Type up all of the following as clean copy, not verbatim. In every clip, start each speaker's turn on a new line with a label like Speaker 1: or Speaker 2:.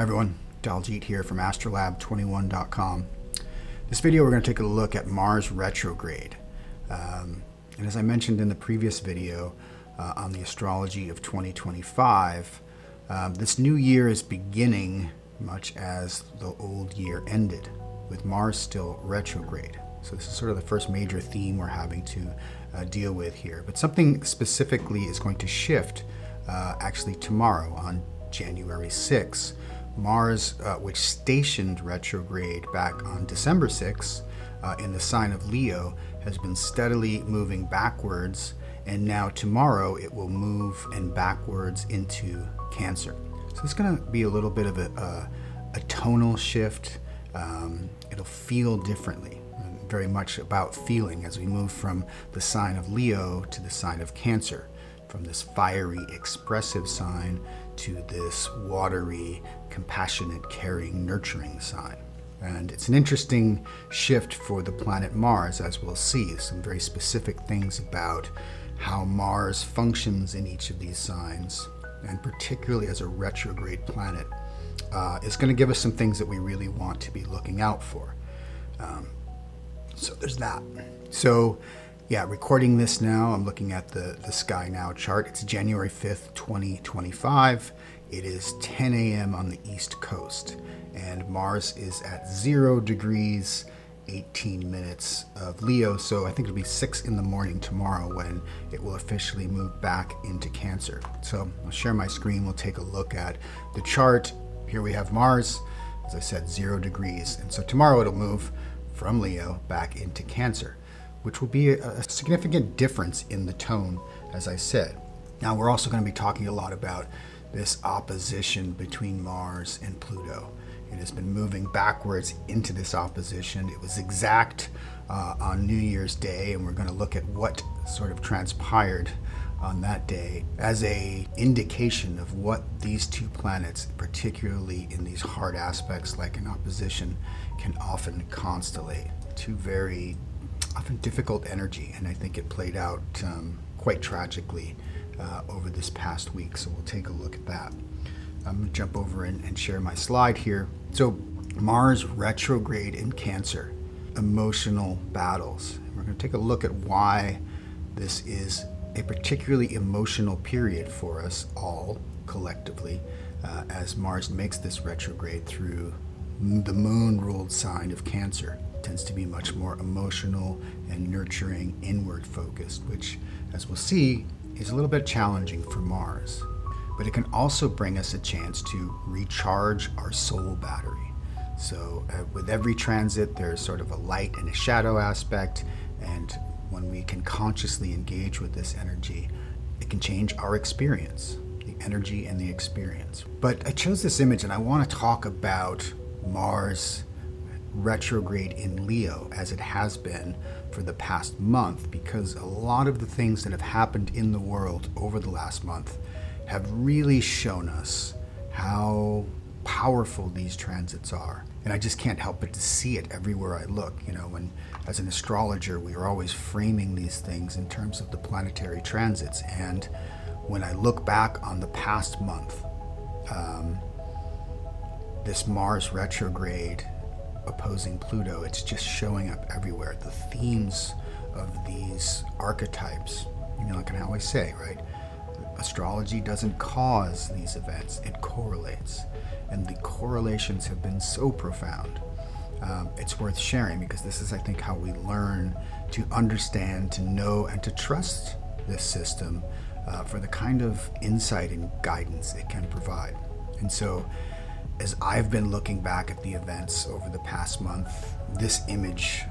Speaker 1: Hi everyone, Daljit here from astrolab21.com. This video we're going to take a look at Mars retrograde. And as I mentioned in the previous video on the astrology of 2025, this new year is beginning much as the old year ended, with Mars still retrograde. So this is sort of the first major theme we're having to deal with here. But something specifically is going to shift actually tomorrow on January 6th. Mars, which stationed retrograde back on December 6th in the sign of Leo, has been steadily moving backwards, and now tomorrow it will move and backwards into Cancer. So it's going to be a little bit of a tonal shift. It'll feel differently, very much about feeling as we move from the sign of Leo to the sign of Cancer, from this fiery, expressive sign to this watery, compassionate, caring, nurturing sign. And it's an interesting shift for the planet Mars, as we'll see. Some very specific things about how Mars functions in each of these signs, and particularly as a retrograde planet, is going to give us some things that we really want to be looking out for. So there's that. So yeah, recording this now, I'm looking at the Sky Now chart. It's January 5th, 2025. It is 10 a.m. on the East Coast, and Mars is at 0 degrees, 18 minutes of Leo. So I think it'll be 6 in the morning tomorrow when it will officially move back into Cancer. So I'll share my screen. We'll take a look at the chart. Here we have Mars, as I said, 0 degrees. And so tomorrow it'll move from Leo back into Cancer, which will be a significant difference in the tone, as I said. Now, we're also going to be talking a lot about this opposition between Mars and Pluto. It has been moving backwards into this opposition. It was exact on New Year's Day, and we're going to look at what sort of transpired on that day as an indication of what these two planets, particularly in these hard aspects like an opposition, can often constellate. Two very often difficult energy, and I think it played out quite tragically over this past week. So we'll take a look at that. I'm going to jump over and share my slide here. So Mars retrograde in Cancer, emotional battles. We're going to take a look at why this is a particularly emotional period for us all collectively as Mars makes this retrograde through the moon-ruled sign of Cancer. Tends to be much more emotional and nurturing, inward focused, which, as we'll see, is a little bit challenging for Mars. But it can also bring us a chance to recharge our soul battery. So with every transit, there's sort of a light and a shadow aspect, and when we can consciously engage with this energy, it can change our experience, the energy and the experience. But I chose this image and I want to talk about Mars retrograde in Leo as it has been for the past month, because a lot of the things that have happened in the world over the last month have really shown us how powerful these transits are. And I just can't help but to see it everywhere I look. You know, when as an astrologer, we are always framing these things in terms of the planetary transits. And when I look back on the past month, this Mars retrograde opposing Pluto, it's just showing up everywhere. The themes of these archetypes, you know, like I always say, right? Astrology doesn't cause these events, it correlates. And the correlations have been so profound. It's worth sharing because this is, I think, how we learn to understand, to know, and to trust this system for the kind of insight and guidance it can provide. And so, as I've been looking back at the events over the past month, this image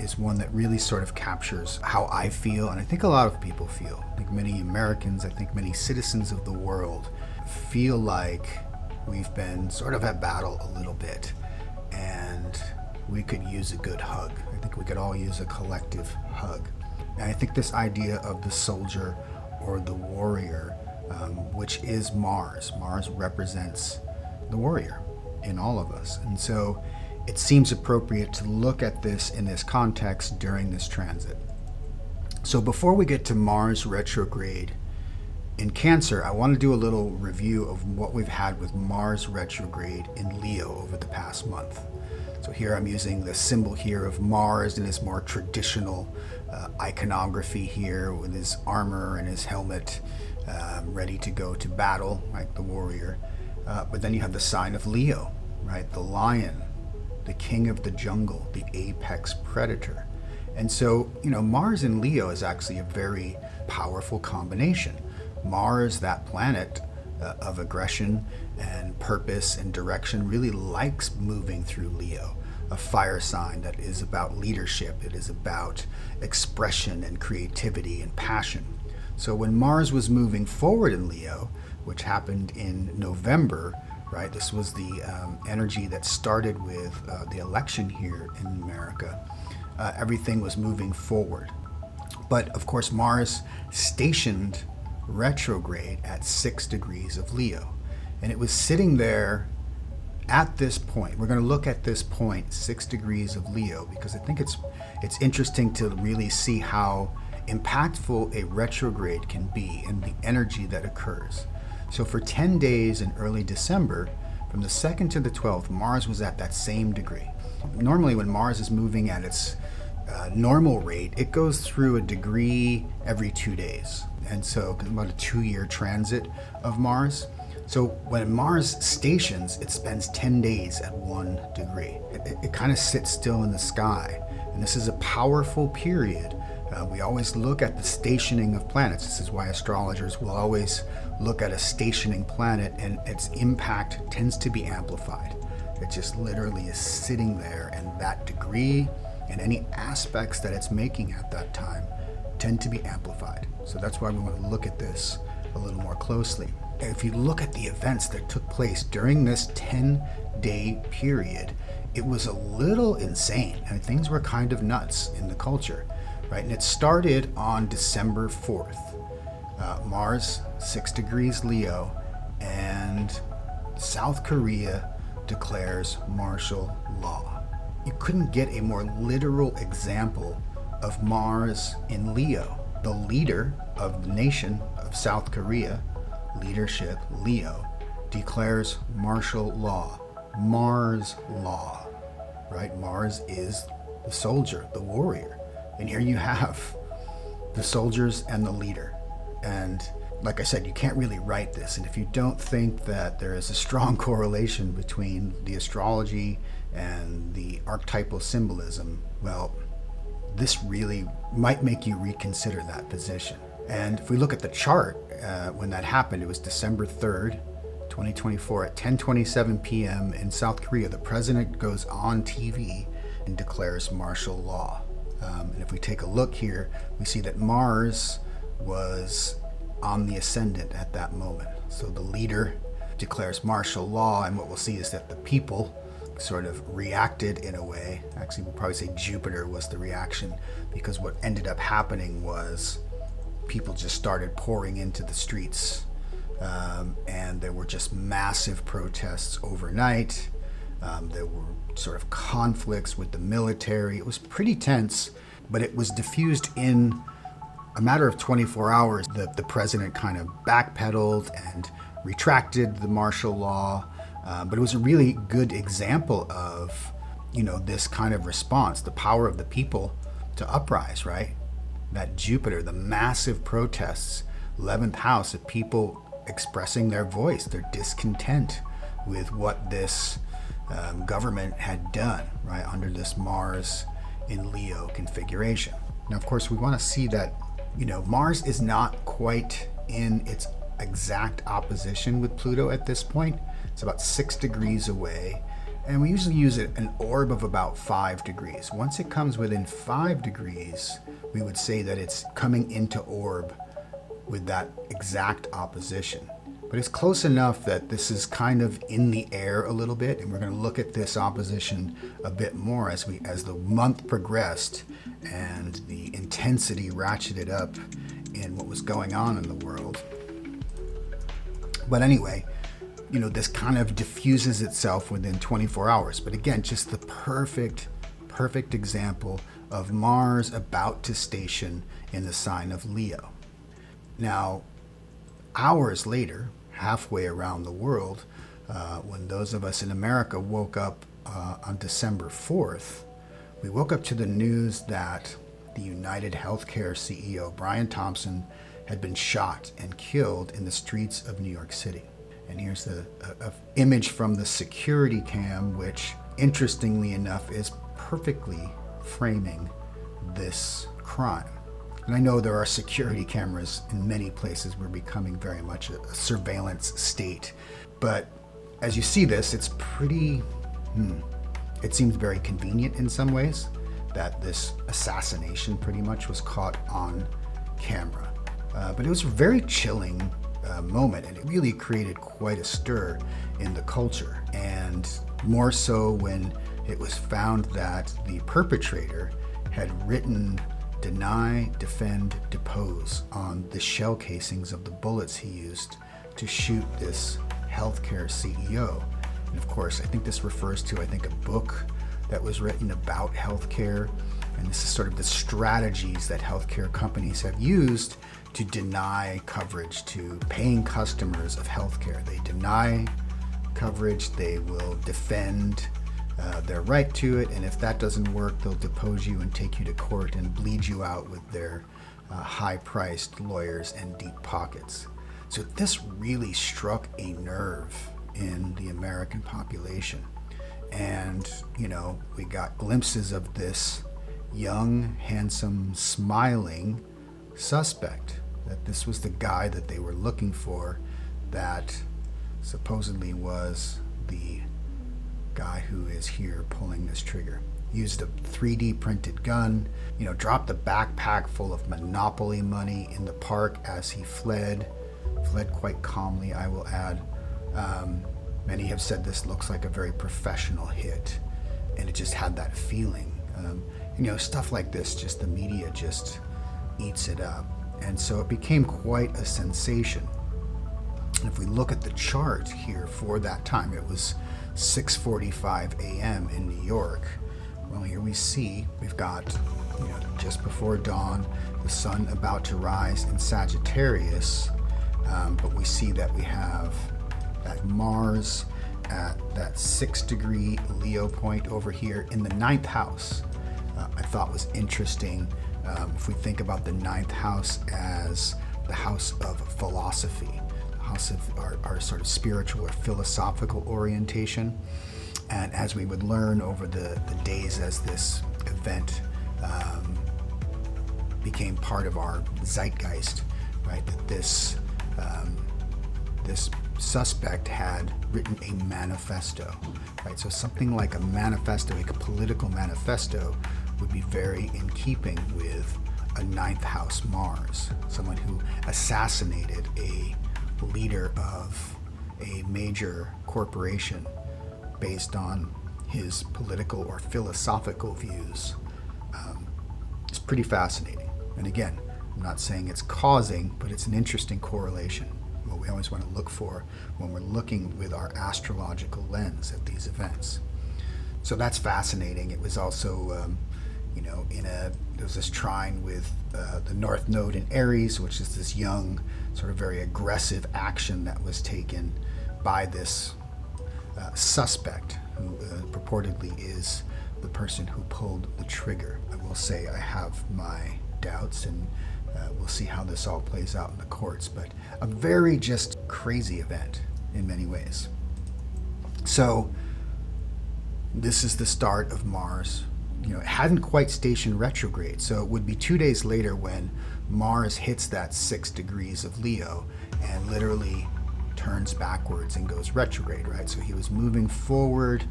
Speaker 1: is one that really sort of captures how I feel, and I think a lot of people feel. I think many Americans, I think many citizens of the world feel like we've been sort of at battle a little bit, and we could use a good hug. I think we could all use a collective hug. And I think this idea of the soldier or the warrior, which is Mars. Mars represents the warrior in all of us. And so it seems appropriate to look at this in this context during this transit. So before we get to Mars retrograde In Cancer, I want to do a little review of what we've had with Mars retrograde in Leo over the past month. So here I'm using the symbol here of Mars in his more traditional iconography here with his armor and his helmet, ready to go to battle, like the warrior. But then you have the sign of Leo, right? The lion, the king of the jungle, the apex predator. And so, Mars in Leo is actually a very powerful combination. Mars, that planet of aggression and purpose and direction, really likes moving through Leo, a fire sign that is about leadership. It is about expression and creativity and passion. So when Mars was moving forward in Leo, which happened in November, right? This was the energy that started with the election here in America. Everything was moving forward. But of course, Mars stationed retrograde at 6 degrees of Leo. And it was sitting there at this point. We're going to look at this point, 6 degrees of Leo, because I think it's interesting to really see how impactful a retrograde can be and the energy that occurs. So for 10 days in early December, from the 2nd to the 12th, Mars was at that same degree. Normally when Mars is moving at its normal rate, it goes through a degree every 2 days. And so about a 2-year transit of Mars. So when Mars stations, it spends 10 days at 1 degree. It kind of sits still in the sky. And this is a powerful period. We always look at the stationing of planets. This is why astrologers will always look at a stationing planet, and its impact tends to be amplified. It just literally is sitting there, and that degree and any aspects that it's making at that time tend to be amplified. So that's why we want to look at this a little more closely. If you look at the events that took place during this 10-day period, it was a little insane. I mean, things were kind of nuts in the culture, right? And it started on December 4th. Mars, 6 degrees Leo, and South Korea declares martial law. You couldn't get a more literal example of Mars in Leo. The leader of the nation of South Korea, leadership Leo, declares martial law. Mars law, right? Mars is the soldier, the warrior. And here you have the soldiers and the leader. And like I said, you can't really write this. And if you don't think that there is a strong correlation between the astrology and the archetypal symbolism, well, this really might make you reconsider that position. And if we look at the chart, when that happened, it was December 3rd, 2024 at 10:27 p.m. in South Korea. The president goes on TV and declares martial law. And if we take a look here, we see that Mars was on the ascendant at that moment. So the leader declares martial law, and what we'll see is that the people sort of reacted in a way. Actually, we'll probably say Jupiter was the reaction, because what ended up happening was people just started pouring into the streets, and there were just massive protests overnight. There were sort of conflicts with the military. It was pretty tense, but it was diffused in a matter of 24 hours. The president kind of backpedaled and retracted the martial law. But it was a really good example of, this kind of response, the power of the people to uprise, right? That Jupiter, the massive protests, 11th house of people expressing their voice, their discontent with what this government had done, right, under this Mars in Leo configuration. Now, of course, we want to see that, Mars is not quite in its exact opposition with Pluto at this point. It's about 6 degrees away, and we usually use an orb of about 5 degrees. Once it comes within 5 degrees, we would say that it's coming into orb with that exact opposition. But it's close enough that this is kind of in the air a little bit, and we're going to look at this opposition a bit more as the month progressed and the intensity ratcheted up in what was going on in the world. But anyway, this kind of diffuses itself within 24 hours. But again, just the perfect example of Mars about to station in the sign of Leo. Now, hours later, halfway around the world, when those of us in America woke up on December 4th, we woke up to the news that the United Healthcare CEO, Brian Thompson, had been shot and killed in the streets of New York City. And here's the image from the security cam, which, interestingly enough, is perfectly framing this crime. And I know there are security cameras in many places. We're becoming very much a surveillance state. But as you see this, it's pretty, it seems very convenient in some ways that this assassination pretty much was caught on camera. But it was a very chilling moment, and it really created quite a stir in the culture. And more so when it was found that the perpetrator had written "deny, defend, depose" on the shell casings of the bullets he used to shoot this healthcare CEO. And of course, I think this refers to, a book that was written about healthcare. And this is sort of the strategies that healthcare companies have used to deny coverage to paying customers of healthcare. They deny coverage, they will defend their right to it, and if that doesn't work, they'll depose you and take you to court and bleed you out with their high-priced lawyers and deep pockets. So this really struck a nerve in the American population. And, we got glimpses of this young, handsome, smiling suspect, that this was the guy that they were looking for, that supposedly was the guy who is here pulling this trigger. Used a 3D printed gun, dropped a backpack full of Monopoly money in the park as he fled quite calmly, I will add. Many have said this looks like a very professional hit, and it just had that feeling. Stuff like this, just the media just eats it up. And so it became quite a sensation. And if we look at the chart here for that time, it was 6:45 a.m. in New York. Well, here we see we've got, just before dawn, the sun about to rise in Sagittarius, but we see that we have that Mars at that 6-degree Leo point over here in the 9th house. I thought was interesting. If we think about the 9th house as the house of philosophy, the house of our sort of spiritual or philosophical orientation. And as we would learn over the days as this event became part of our zeitgeist, right, that this suspect had written a manifesto, right? So something like a manifesto, like a political manifesto, would be very in keeping with a 9th house Mars, someone who assassinated a leader of a major corporation based on his political or philosophical views. It's pretty fascinating. And again, I'm not saying it's causing, but it's an interesting correlation, what we always want to look for when we're looking with our astrological lens at these events. So that's fascinating. It was also, there was this trine with the North Node in Aries, which is this young, sort of very aggressive action that was taken by this suspect, who purportedly is the person who pulled the trigger. I will say I have my doubts, and we'll see how this all plays out in the courts, but a very just crazy event in many ways. So this is the start of Mars. It hadn't quite stationed retrograde, so it would be 2 days later when Mars hits that 6 degrees of Leo and literally turns backwards and goes retrograde, right? So he was moving forward,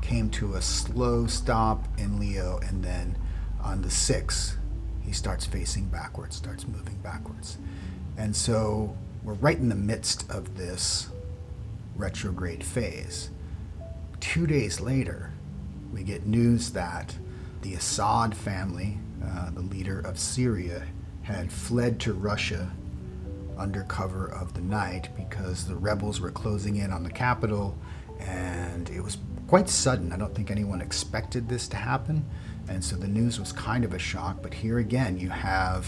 Speaker 1: came to a slow stop in Leo, and then on the 6th, he starts facing backwards, starts moving backwards. And so we're right in the midst of this retrograde phase. 2 days later, we get news that the Assad family, the leader of Syria, had fled to Russia under cover of the night because the rebels were closing in on the capital, and it was quite sudden. I don't think anyone expected this to happen, and so the news was kind of a shock. But here again, you have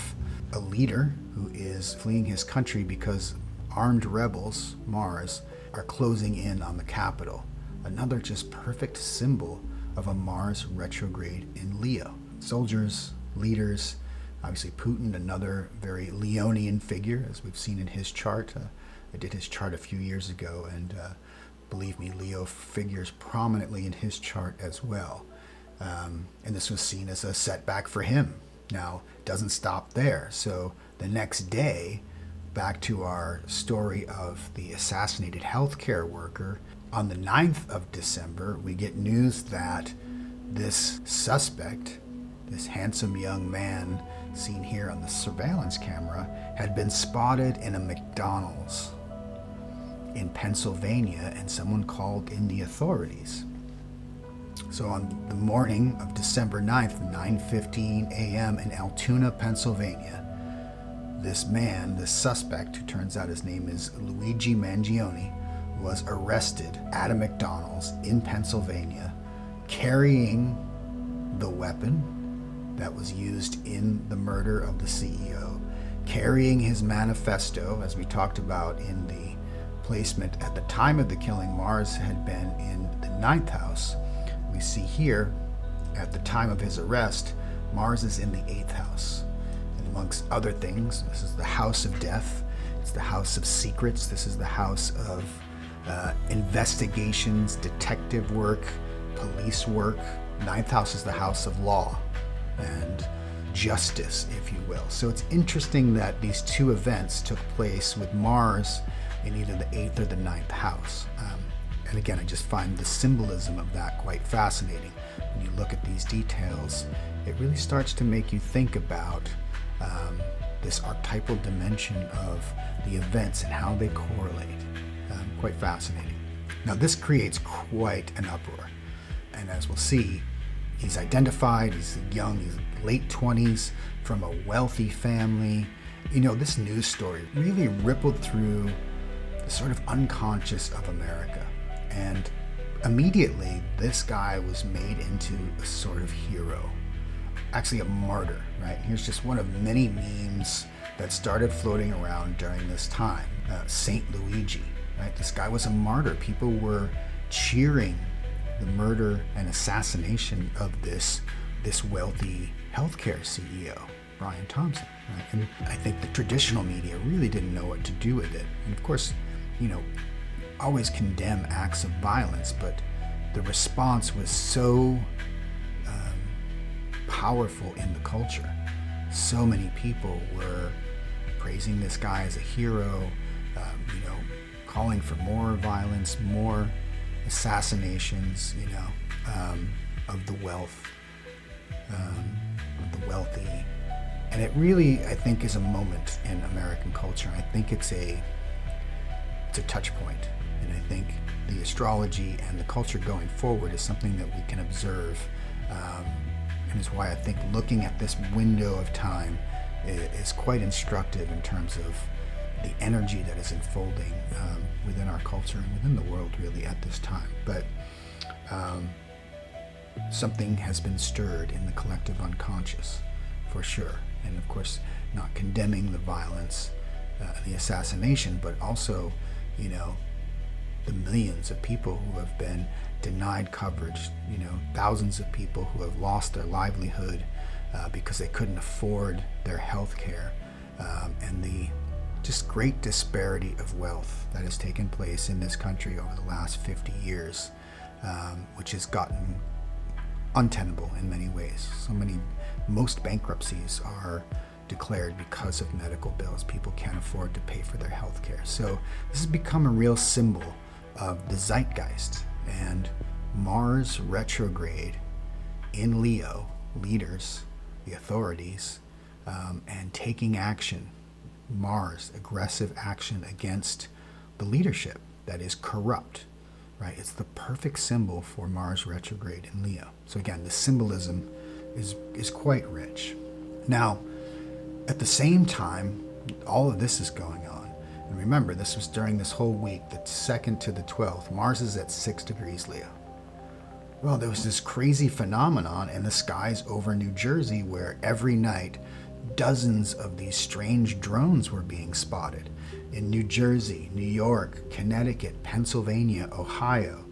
Speaker 1: a leader who is fleeing his country because armed rebels, Mars, are closing in on the capital. Another just perfect symbol of a Mars retrograde in Leo. Soldiers, leaders, obviously Putin, another very Leonian figure, as we've seen in his chart. I did his chart a few years ago, and believe me, Leo figures prominently in his chart as well. And this was seen as a setback for him. Now, it doesn't stop there. So the next day, back to our story of the assassinated healthcare worker, on the 9th of December, we get news that this suspect, this handsome young man seen here on the surveillance camera, had been spotted in a McDonald's in Pennsylvania, and someone called in the authorities. So on the morning of December 9th, 9:15 a.m. in Altoona, Pennsylvania, this man, this suspect, who turns out his name is Luigi Mangione, was arrested at a McDonald's in Pennsylvania, carrying the weapon that was used in the murder of the CEO, carrying his manifesto, as we talked about in the placement at the time of the killing. Mars had been in the 9th house. We see here, at the time of his arrest, Mars is in the 8th house. And amongst other things, this is the house of death. It's the house of secrets. This is the house of investigations, detective work, police work. 9th house is the house of law and justice, if you will. So it's interesting that these two events took place with Mars in either the 8th or the 9th house. And again, I just find the symbolism of that quite fascinating. When you look at these details, it really starts to make you think about this archetypal dimension of the events and how they correlate. Quite fascinating. Now, this creates quite an uproar. And as we'll see, he's identified, he's young, he's late 20s, from a wealthy family. You know, this news story really rippled through the sort of unconscious of America. And immediately, this guy was made into a sort of hero. Actually, a martyr, right? Here's just one of many memes that started floating around during this time. Saint Luigi, right? This guy was a martyr. People were cheering the murder and assassination of this wealthy healthcare CEO, Brian Thompson, right? And I think the traditional media really didn't know what to do with it. And of course, you know, always condemn acts of violence, but the response was so powerful in the culture. So many people were praising this guy as a hero, you know, calling for more violence, more assassinations, you know, of the wealth, of the wealthy. And it really, I think, is a moment in American culture. I think it's a touch point. And I think the astrology and the culture going forward is something that we can observe. And is why I think looking at this window of time is quite instructive in terms of the energy that is unfolding within our culture and within the world really at this time. But something has been stirred in the collective unconscious, for sure. And of course, not condemning the violence, the assassination, but also, you know, the millions of people who have been denied coverage, you know, thousands of people who have lost their livelihood because they couldn't afford their health care, and the just great disparity of wealth that has taken place in this country over the last 50 years, which has gotten untenable in many ways. Most bankruptcies are declared because of medical bills. People can't afford to pay for their health care. So this has become a real symbol of the zeitgeist. And Mars retrograde in Leo, leaders, the authorities, and taking action, Mars, aggressive action against the leadership that is corrupt, right? It's the perfect symbol for Mars retrograde in Leo. So again, the symbolism is quite rich. Now, at the same time, all of this is going on. And remember, this was during this whole week, the 2nd to the 12th. Mars is at 6 degrees Leo. Well, there was this crazy phenomenon in the skies over New Jersey where every night dozens of these strange drones were being spotted in New Jersey, New York, Connecticut, Pennsylvania, Ohio,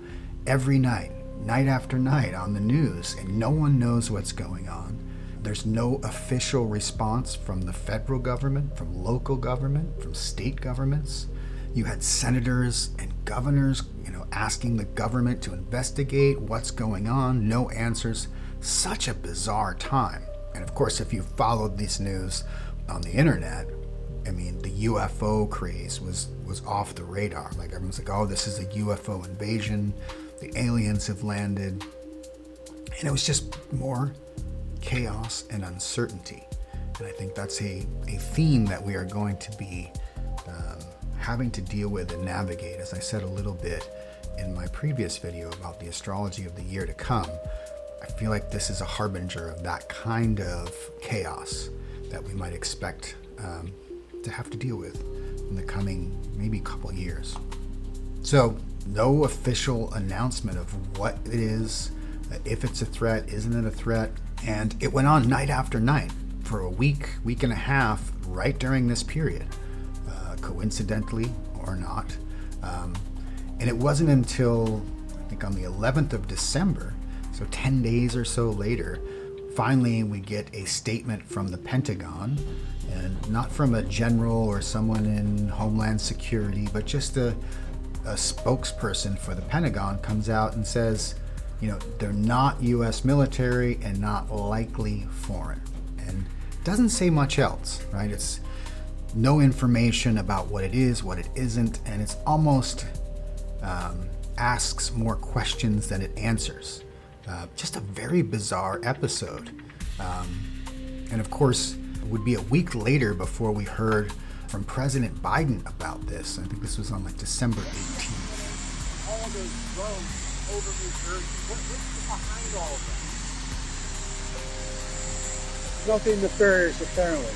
Speaker 1: every night, night after night on the news, and no one knows what's going on. There's no official response from the federal government, from local government, from state governments. You had senators and governors, asking the government to investigate what's going on, no answers. Such a bizarre time. And of course, if you followed this news on the internet, the UFO craze was off the radar. Like, everyone's like, oh, this is a UFO invasion. The aliens have landed. And it was just more chaos and uncertainty. And I think that's a theme that we are going to be having to deal with and navigate. As I said a little bit in my previous video about the astrology of the year to come, I feel like this is a harbinger of that kind of chaos that we might expect to have to deal with in the coming maybe couple years. So no official announcement of what it is, if it's a threat, isn't it a threat? And it went on night after night for a week and a half right during this period, coincidentally or not. And it wasn't until, I think, on the 11th of December, so 10 days or so later, finally we get a statement from the Pentagon, and not from a general or someone in Homeland Security, but just a spokesperson for the Pentagon comes out and says, they're not U.S. military and not likely foreign. And doesn't say much else, right? It's no information about what it is, what it isn't, and it's almost asks more questions than it answers. Just a very bizarre episode. And of course, it would be a week later before we heard from President Biden about this. I think this was on December 18th.
Speaker 2: All those drones over New Jersey, what's behind all of that? Nothing nefarious, apparently.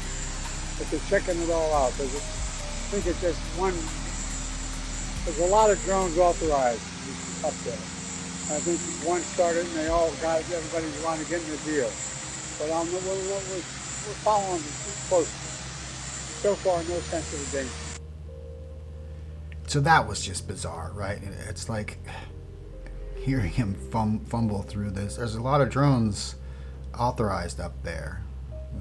Speaker 2: But they're checking it all out. I think it's just one. There's a lot of drones authorized up there. I think one started and they all got everybody wanted to get in the deal. But we're following closely. So far, no sense of danger.
Speaker 1: So that was just bizarre, right? It's like hearing him fumble through this. There's a lot of drones authorized up there.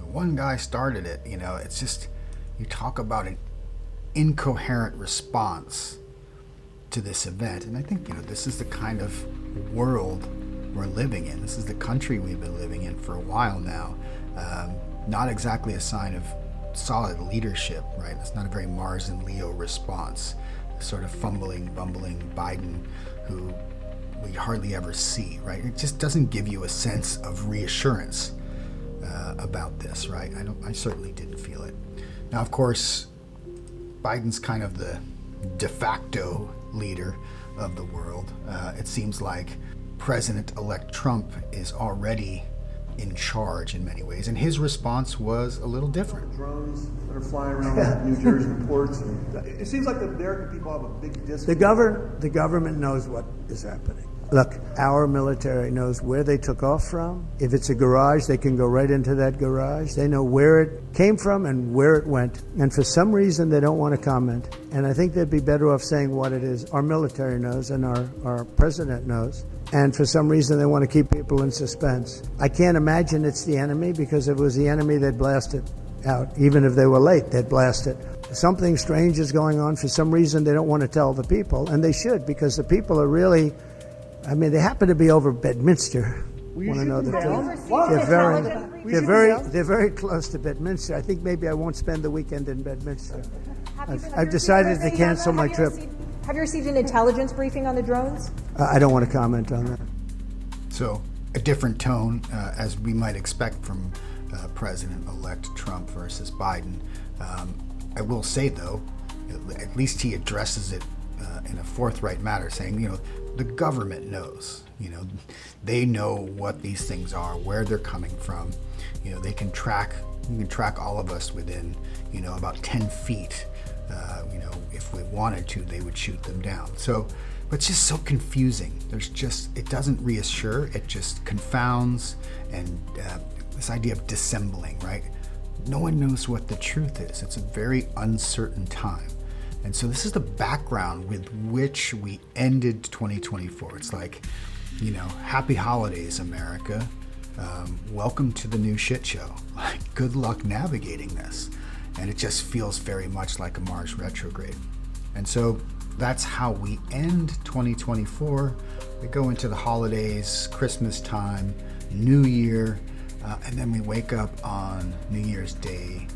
Speaker 1: One guy started it, it's just, you talk about an incoherent response to this event. And I think, this is the kind of world we're living in. This is the country we've been living in for a while now. Not exactly a sign of solid leadership, right? It's not a very Mars and Leo response. Sort of fumbling, bumbling Biden, who we hardly ever see, right? It just doesn't give you a sense of reassurance about this, right? I certainly didn't feel it. Now, of course, Biden's kind of the de facto leader of the world. It seems like President-elect Trump is already in charge in many ways, and his response was a little different.
Speaker 3: Drones that are flying around New Jersey ports. It seems like the American people have a big disconnect.
Speaker 4: The government knows what is happening. Look, our military knows where they took off from. If it's a garage, they can go right into that garage. They know where it came from and where it went. And for some reason, they don't want to comment. And I think they'd be better off saying what it is. Our military knows and our president knows. And for some reason, they want to keep people in suspense. I can't imagine it's the enemy, because if it was the enemy, they'd blast it out. Even if they were late, they'd blast it. Something strange is going on. For some reason, they don't want to tell the people. And they should, because the people are really... they happen to be over Bedminster. Want to know the truth? They're very close to Bedminster. I think maybe I won't spend the weekend in Bedminster. I've decided to cancel my trip.
Speaker 5: Have you received an intelligence briefing on the drones?
Speaker 4: I don't want to comment on that.
Speaker 1: So a different tone, as we might expect from President-elect Trump versus Biden. I will say, though, at least he addresses it in a forthright manner, saying, the government knows. They know what these things are, where they're coming from. They can track. You can track all of us within, about 10 feet. If we wanted to, they would shoot them down. So, but it's just so confusing. It doesn't reassure. It just confounds, and this idea of dissembling, right? no one knows what the truth is. It's a very uncertain time. And so this is the background with which we ended 2024. It's like, you know, happy holidays, America. Welcome to the new shit show. Like, good luck navigating this. And it just feels very much like a Mars retrograde. And so that's how we end 2024. We go into the holidays, Christmas time, New Year, and then we wake up on New Year's Day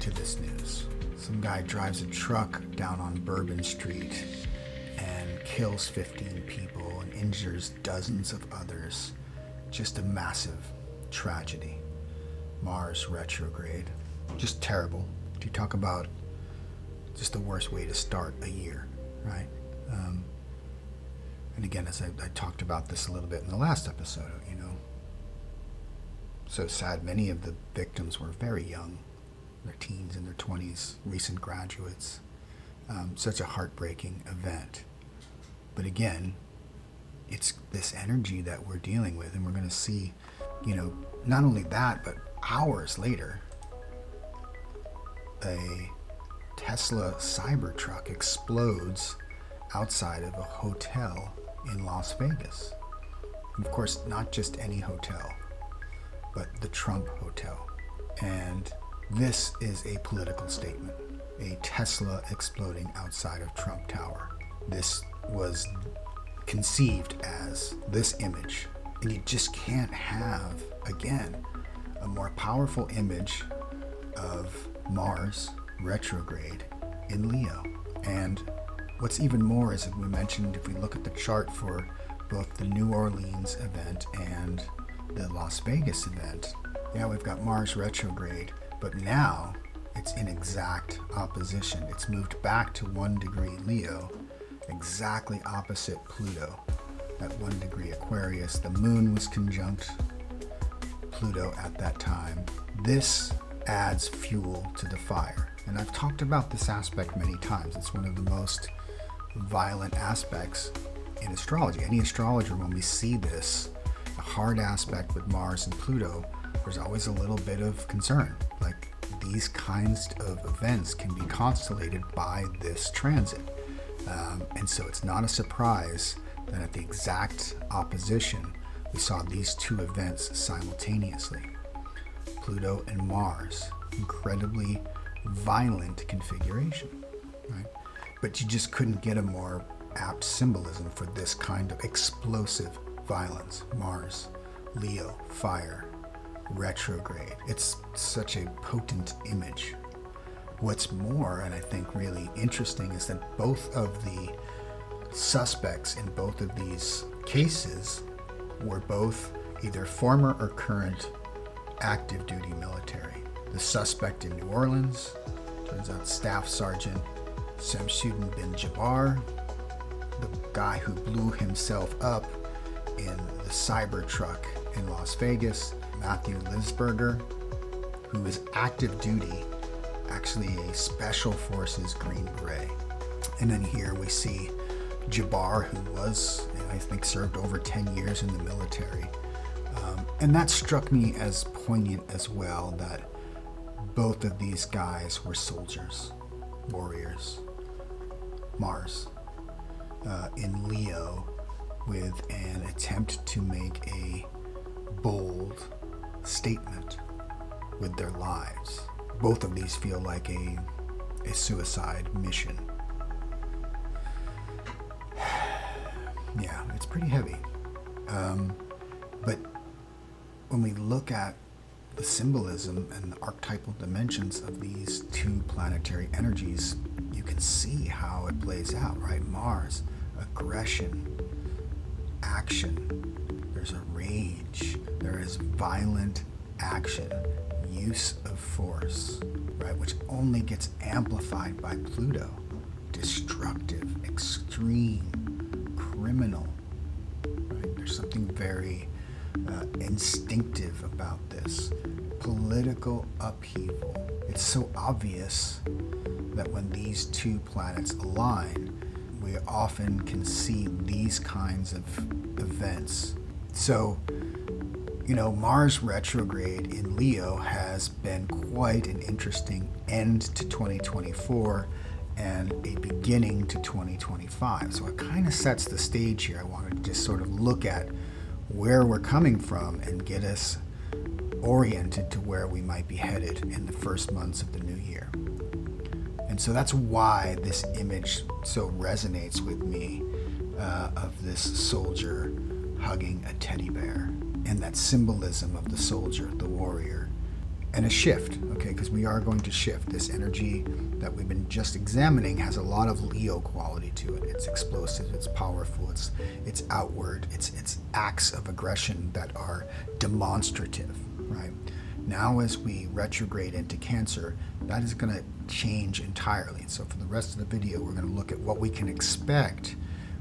Speaker 1: to this news. Some guy drives a truck down on Bourbon Street and kills 15 people and injures dozens of others. Just a massive tragedy. Mars retrograde. Just terrible. You talk about just the worst way to start a year, right? And again, as I talked about this a little bit in the last episode, you know, so sad. Many of the victims were very young, their teens and their 20s, recent graduates. Such a heartbreaking event. But again, it's this energy that we're dealing with, and we're going to see, you know, not only that, but hours later, a Tesla Cybertruck explodes outside of a hotel in Las Vegas. And of course, not just any hotel, but the Trump Hotel. And this is a political statement. A Tesla exploding outside of Trump Tower. This was conceived as this image. And you just can't have, again, a more powerful image of Mars retrograde in Leo. And what's even more is, that we mentioned, if we look at the chart for both the New Orleans event and the Las Vegas event, yeah, we've got Mars retrograde, but now it's in exact opposition. It's moved back to 1 degree Leo, exactly opposite Pluto at 1 degree Aquarius. The moon was conjunct Pluto at that time. This adds fuel to the fire. And I've talked about this aspect many times. It's one of the most violent aspects in astrology. Any astrologer, when we see this, a hard aspect with Mars and Pluto, there's always a little bit of concern. Like, these kinds of events can be constellated by this transit. And so it's not a surprise that at the exact opposition, we saw these two events simultaneously. Pluto and Mars, incredibly violent configuration, right? But you just couldn't get a more apt symbolism for this kind of explosive violence. Mars, Leo, fire, retrograde. It's such a potent image. What's more, and I think really interesting, is that both of the suspects in both of these cases were both either former or current active duty military. The suspect in New Orleans, turns out Staff Sergeant Samsudin bin Jabbar, the guy who blew himself up in the Cybertruck in Las Vegas, Matthew Lisberger, who is active duty, actually a Special Forces Green Beret. And then here we see Jabbar, who was, I think, served over 10 years in the military. And that struck me as poignant as well, that both of these guys were soldiers, warriors. Mars in Leo, with an attempt to make a bold statement with their lives. Both of these feel like a suicide mission. Yeah, it's pretty heavy. But when we look at the symbolism and the archetypal dimensions of these two planetary energies, you can see how it plays out, right? Mars, aggression, action. There's a rage. There is violent action, use of force, right? Which only gets amplified by Pluto. Destructive, extreme, criminal, right? There's something very instinctive about this. Political upheaval. It's so obvious that when these two planets align, we often can see these kinds of events. So You know, Mars retrograde in Leo has been quite an interesting end to 2024 and a beginning to 2025. So it kind of sets the stage here. I wanted to just sort of look at where we're coming from and get us oriented to where we might be headed in the first months of the new year. And so that's why this image so resonates with me of this soldier hugging a teddy bear, and that symbolism of the soldier, the warrior, and a shift, okay, because we are going to shift. This energy that we've been just examining has a lot of Leo quality to it. It's explosive, it's powerful, it's outward, it's acts of aggression that are demonstrative, right? Now as we retrograde into Cancer, that is going to change entirely. So for the rest of the video, we're going to look at what we can expect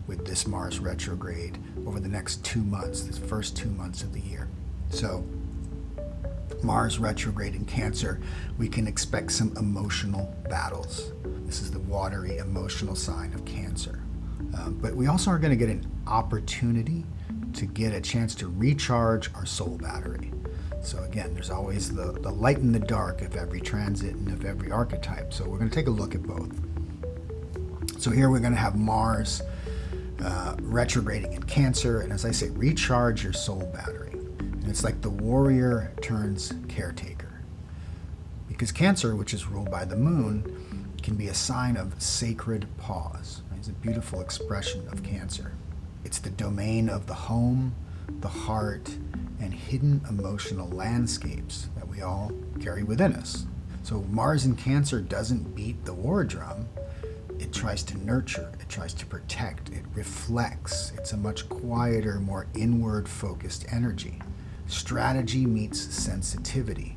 Speaker 1: with this Mars retrograde over the next 2 months, the first 2 months of the year. So Mars retrograde in Cancer, we can expect some emotional battles. This is the watery emotional sign of Cancer. But we also are going to get an opportunity to get a chance to recharge our soul battery. So again, there's always the light and the dark of every transit and of every archetype. So we're going to take a look at both. So here we're going to have Mars retrograding in Cancer, and as I say, recharge your soul battery. And it's like the warrior turns caretaker. Because Cancer, which is ruled by the moon, can be a sign of sacred pause. It's a beautiful expression of Cancer. It's the domain of the home, the heart, and hidden emotional landscapes that we all carry within us. So Mars in Cancer doesn't beat the war drum. It tries to nurture, it tries to protect, it reflects. It's a much quieter, more inward-focused energy. Strategy meets sensitivity,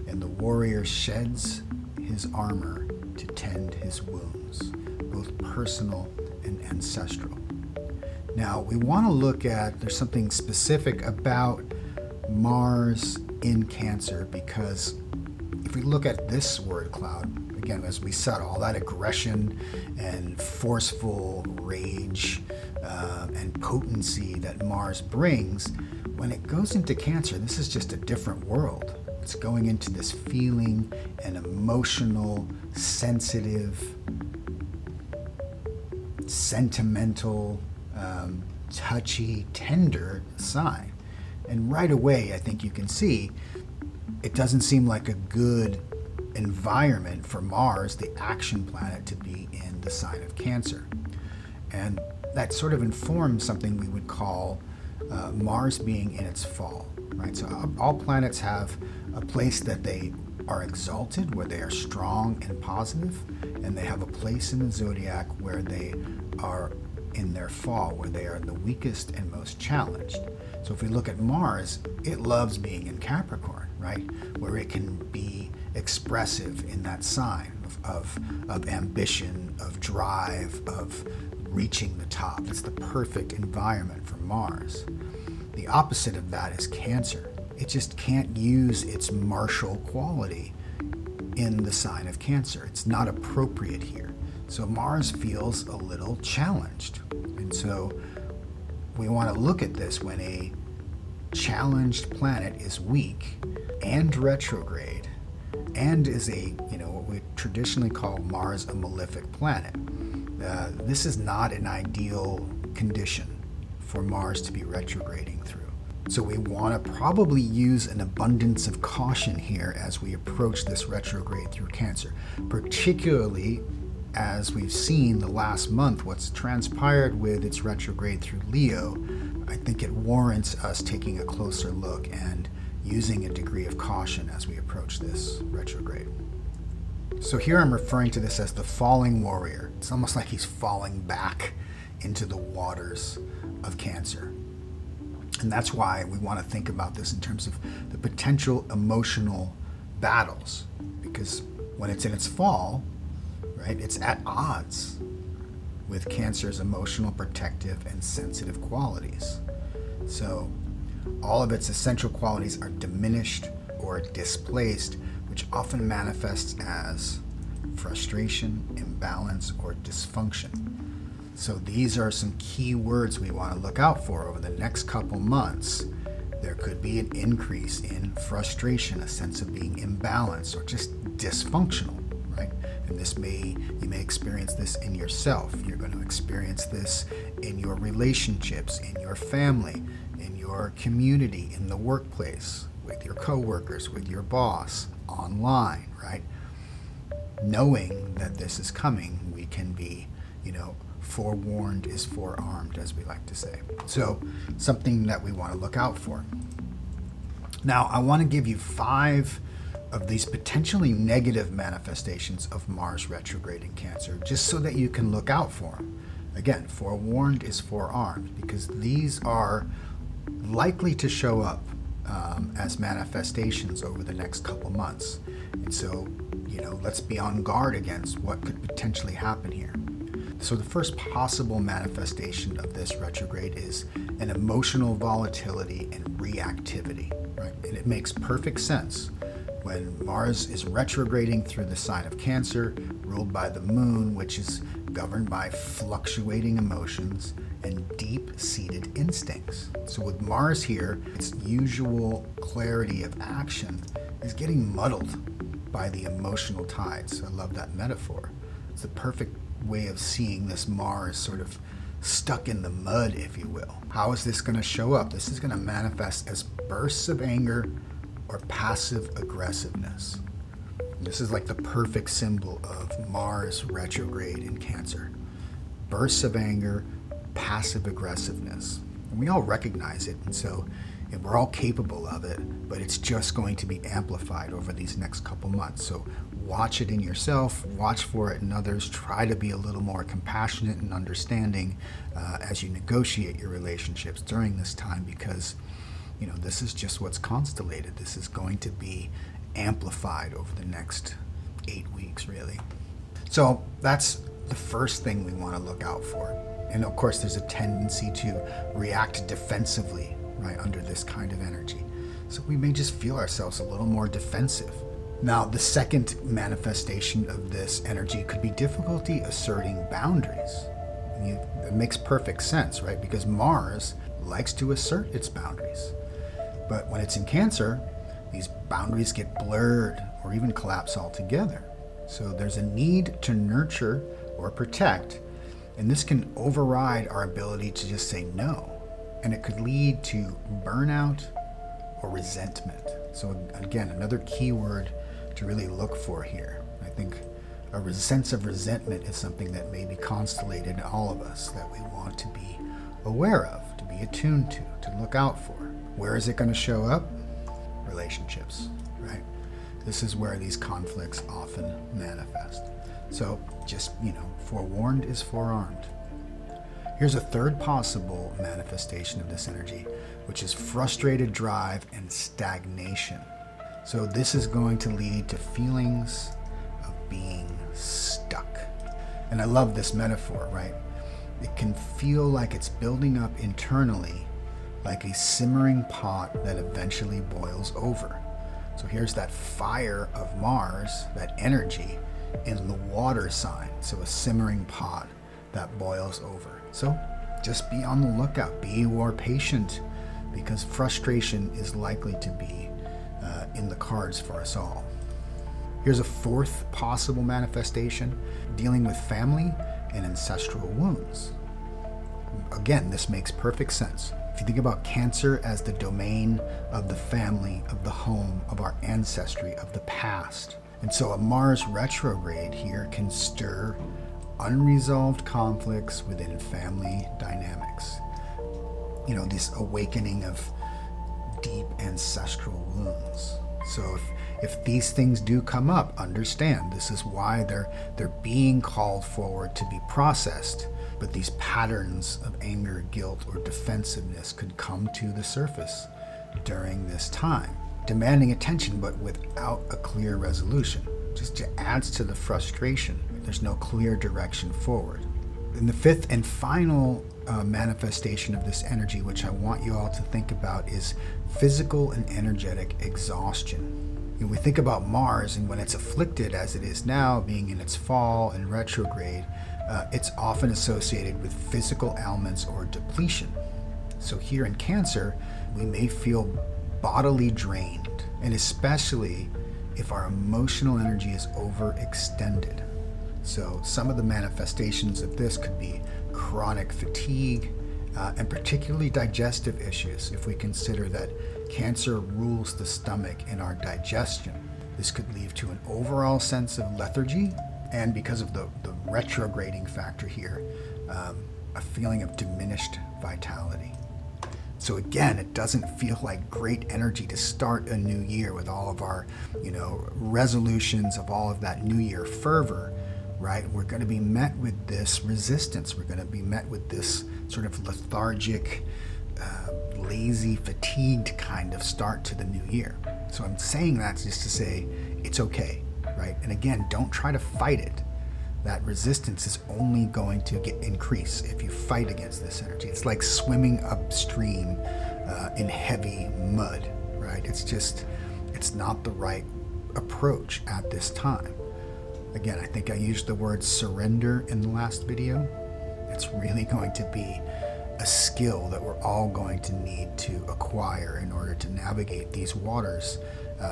Speaker 1: and the warrior sheds his armor to tend his wounds, both personal and ancestral. Now, we want to look at, there's something specific about Mars in Cancer, because if we look at this word cloud, again, as we said, all that aggression and forceful rage and potency that Mars brings, when it goes into Cancer, this is just a different world. It's going into this feeling and emotional, sensitive, sentimental, touchy, tender sign. And right away, I think you can see, it doesn't seem like a good environment for Mars, the action planet, to be in the sign of Cancer. And that sort of informs something we would call Mars being in its fall, right? So all planets have a place that they are exalted, where they are strong and positive, and they have a place in the zodiac where they are in their fall, where they are the weakest and most challenged. So if we look at Mars, it loves being in Capricorn, right? Where it can be expressive in that sign of ambition, of drive, of reaching the top. It's the perfect environment for Mars. The opposite of that is Cancer. It just can't use its martial quality in the sign of Cancer. It's not appropriate here. So Mars feels a little challenged. And so we want to look at this when a challenged planet is weak and retrograde and is what we traditionally call Mars a malefic planet. This is not an ideal condition for Mars to be retrograding through. So we want to probably use an abundance of caution here as we approach this retrograde through Cancer, particularly as we've seen the last month what's transpired with its retrograde through Leo. I think it warrants us taking a closer look and using a degree of caution as we approach this retrograde. So here I'm referring to this as the falling warrior. It's almost like he's falling back into the waters of Cancer. And that's why we want to think about this in terms of the potential emotional battles, because when it's in its fall, right, it's at odds with Cancer's emotional, protective, and sensitive qualities. So all of its essential qualities are diminished or displaced, which often manifests as frustration, imbalance, or dysfunction. So these are some key words we want to look out for over the next couple months There could be an increase in frustration, a sense of being imbalanced or just dysfunctional, right? And you may experience this in yourself. You're going to experience this in your relationships, in your family, in your community, in the workplace, with your coworkers, with your boss, online, right? Knowing that this is coming, we can be, forewarned is forearmed, as we like to say. So something that we want to look out for. Now, I want to give you 5 of these potentially negative manifestations of Mars retrograde in Cancer, just so that you can look out for them. Again, forewarned is forearmed, because these are likely to show up as manifestations over the next couple months. And so, let's be on guard against what could potentially happen here. So the first possible manifestation of this retrograde is an emotional volatility and reactivity, right? And it makes perfect sense. When Mars is retrograding through the sign of Cancer, ruled by the moon, which is governed by fluctuating emotions and deep-seated instincts. So with Mars here, its usual clarity of action is getting muddled by the emotional tides. I love that metaphor. It's the perfect way of seeing this Mars sort of stuck in the mud, if you will. How is this going to show up? This is going to manifest as bursts of anger or passive aggressiveness. This is like the perfect symbol of Mars retrograde in Cancer. Bursts of anger, passive aggressiveness. And we all recognize it, and we're all capable of it, but it's just going to be amplified over these next couple months. So watch it in yourself, watch for it in others, try to be a little more compassionate and understanding as you negotiate your relationships during this time, because this is just what's constellated. This is going to be amplified over the next 8 weeks, really. So that's the first thing we want to look out for. And of course, there's a tendency to react defensively, right, under this kind of energy. So we may just feel ourselves a little more defensive. Now, the second manifestation of this energy could be difficulty asserting boundaries. It makes perfect sense, right? Because Mars likes to assert its boundaries. But when it's in Cancer, these boundaries get blurred or even collapse altogether. So there's a need to nurture or protect, and this can override our ability to just say no. And it could lead to burnout or resentment. So again, another key word to really look for here. I think a sense of resentment is something that may be constellated in all of us that we want to be aware of, to be attuned to look out for. Where is it going to show up? Relationships, right? This is where these conflicts often manifest. So just, forewarned is forearmed. Here's a third possible manifestation of this energy, which is frustrated drive and stagnation. So this is going to lead to feelings of being stuck. And I love this metaphor, right? It can feel like it's building up internally, like a simmering pot that eventually boils over. So here's that fire of Mars, that energy in the water sign. So a simmering pot that boils over. So just be on the lookout, be more patient, because frustration is likely to be in the cards for us all. Here's a fourth possible manifestation, dealing with family and ancestral wounds. Again, this makes perfect sense. If you think about Cancer as the domain of the family, of the home, of our ancestry, of the past. And so a Mars retrograde here can stir unresolved conflicts within family dynamics. This awakening of deep ancestral wounds. So if these things do come up, understand this is why they're being called forward to be processed. But these patterns of anger, guilt, or defensiveness could come to the surface during this time, demanding attention but without a clear resolution. Just adds to the frustration. There's no clear direction forward. And the fifth and final manifestation of this energy, which I want you all to think about, is physical and energetic exhaustion. We think about Mars, and when it's afflicted as it is now, being in its fall and retrograde, it's often associated with physical ailments or depletion. So here in Cancer, we may feel bodily drained, and especially if our emotional energy is overextended. So some of the manifestations of this could be chronic fatigue, and particularly digestive issues. If we consider that Cancer rules the stomach in our digestion, this could lead to an overall sense of lethargy, and because of the retrograding factor here, a feeling of diminished vitality. So again, it doesn't feel like great energy to start a new year with all of our, resolutions of all of that new year fervor, right? We're going to be met with this resistance. We're going to be met with this sort of lethargic, lazy, fatigued kind of start to the new year. So I'm saying that just to say it's okay, right? And again, don't try to fight it. That resistance is only going to increase if you fight against this energy. It's like swimming upstream in heavy mud, right? It's not the right approach at this time. Again, I think I used the word surrender in the last video. It's really going to be a skill that we're all going to need to acquire in order to navigate these waters,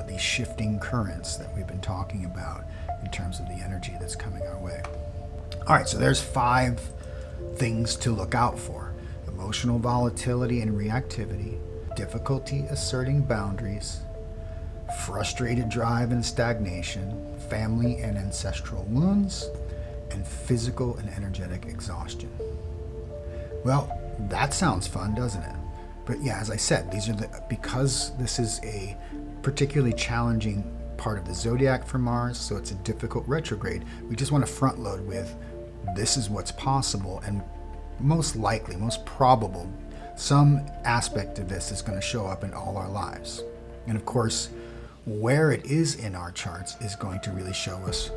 Speaker 1: these shifting currents that we've been talking about in terms of the energy that's coming our way. All right, so there's 5 things to look out for: emotional volatility and reactivity, difficulty asserting boundaries, frustrated drive and stagnation, family and ancestral wounds, and physical and energetic exhaustion. Well, that sounds fun, doesn't it? But yeah, as I said, because this is a particularly challenging part of the zodiac for Mars, so it's a difficult retrograde, we just want to front load with this is what's possible, and most likely, most probable, some aspect of this is going to show up in all our lives. And of course, where it is in our charts is going to really show us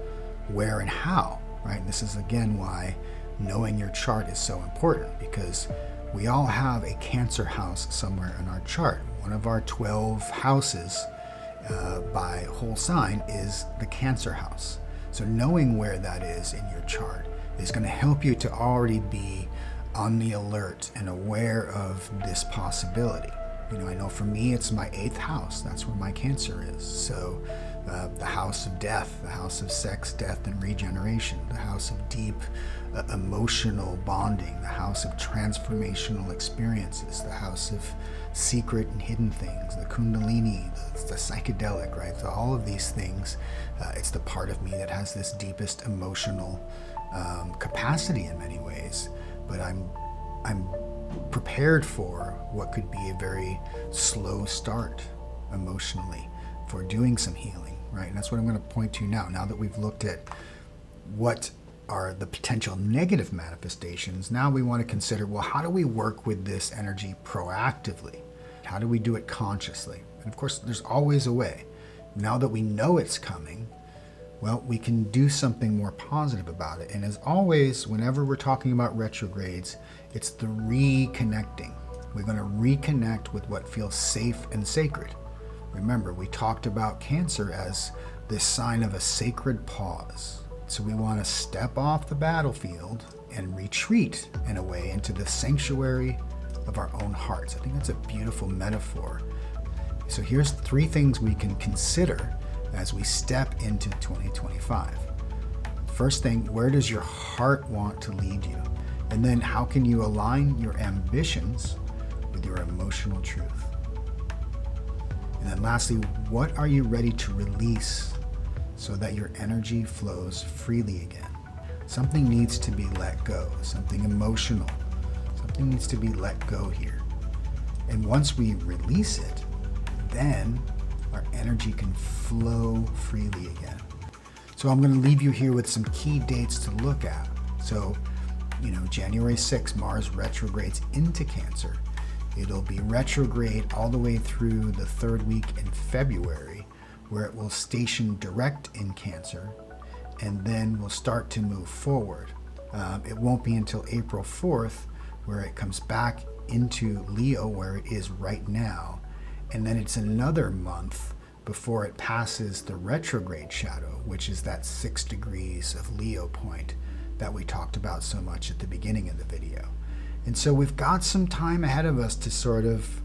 Speaker 1: where and how, right? And this is again why knowing your chart is so important, because we all have a Cancer house somewhere in our chart. One of our 12 houses by whole sign is the Cancer house. So knowing where that is in your chart is going to help you to already be on the alert and aware of this possibility. I know for me it's my 8th house. That's where my Cancer is. So the house of death, the house of sex, death, and regeneration, the house of deep emotional bonding, the house of transformational experiences, the house of secret and hidden things, the kundalini, the psychedelic, right? So all of these things, it's the part of me that has this deepest emotional capacity in many ways, but I'm prepared for what could be a very slow start emotionally for doing some healing, right? And that's what I'm going to point to now that we've looked at what are the potential negative manifestations. Now we want to consider, well, how do we work with this energy proactively? How do we do it consciously? And of course, there's always a way. Now that we know it's coming, well, we can do something more positive about it. And as always, whenever we're talking about retrogrades, it's the reconnecting. We're going to reconnect with what feels safe and sacred. Remember, we talked about Cancer as this sign of a sacred pause. So we want to step off the battlefield and retreat in a way into the sanctuary of our own hearts. I think that's a beautiful metaphor. So here's 3 things we can consider as we step into 2025. First thing, where does your heart want to lead you? And then how can you align your ambitions with your emotional truth? And then lastly, what are you ready to release so that your energy flows freely again? Something needs to be let go, something emotional. Something needs to be let go here. And once we release it, then our energy can flow freely again. So I'm going to leave you here with some key dates to look at. So, January 6th, Mars retrogrades into Cancer. It'll be retrograde all the way through the 3rd week in February, where it will station direct in Cancer, and then will start to move forward. It won't be until April 4th, where it comes back into Leo, where it is right now, and then it's another month before it passes the retrograde shadow, which is that 6 degrees of Leo point that we talked about so much at the beginning of the video. And so we've got some time ahead of us to sort of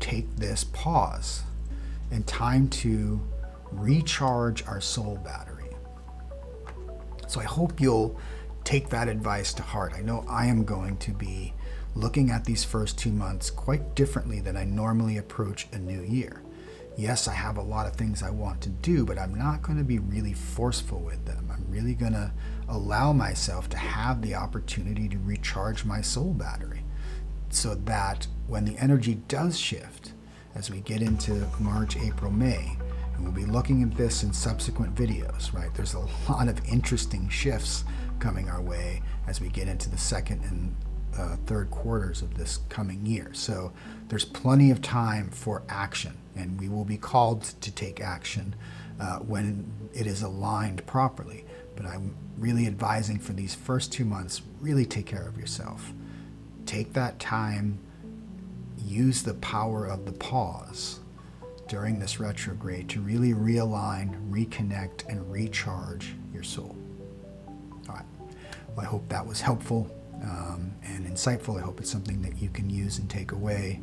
Speaker 1: take this pause and time to recharge our soul battery. So I hope you'll take that advice to heart. I know I am going to be looking at these first 2 months quite differently than I normally approach a new year. Yes, I have a lot of things I want to do, but I'm not going to be really forceful with them. I'm really going to allow myself to have the opportunity to recharge my soul battery so that when the energy does shift, as we get into March, April, May, and we'll be looking at this in subsequent videos, right? There's a lot of interesting shifts coming our way as we get into the second and third quarters of this coming year. So there's plenty of time for action, and we will be called to take action when it is aligned properly. But I'm really advising for these first 2 months, really take care of yourself. Take that time, use the power of the pause during this retrograde to really realign, reconnect, and recharge your soul. All right. Well, I hope that was helpful and insightful. I hope it's something that you can use and take away.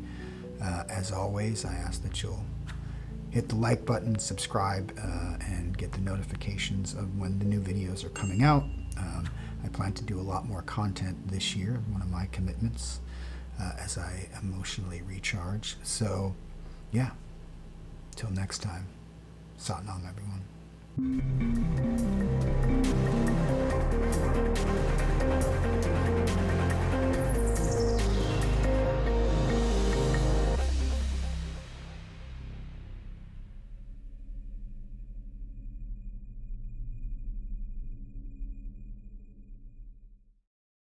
Speaker 1: As always, I ask that you'll hit the like button, subscribe, and get the notifications of when the new videos are coming out. I plan to do a lot more content this year, one of my commitments, as I emotionally recharge. So, yeah, till next time, Sat Nam, everyone.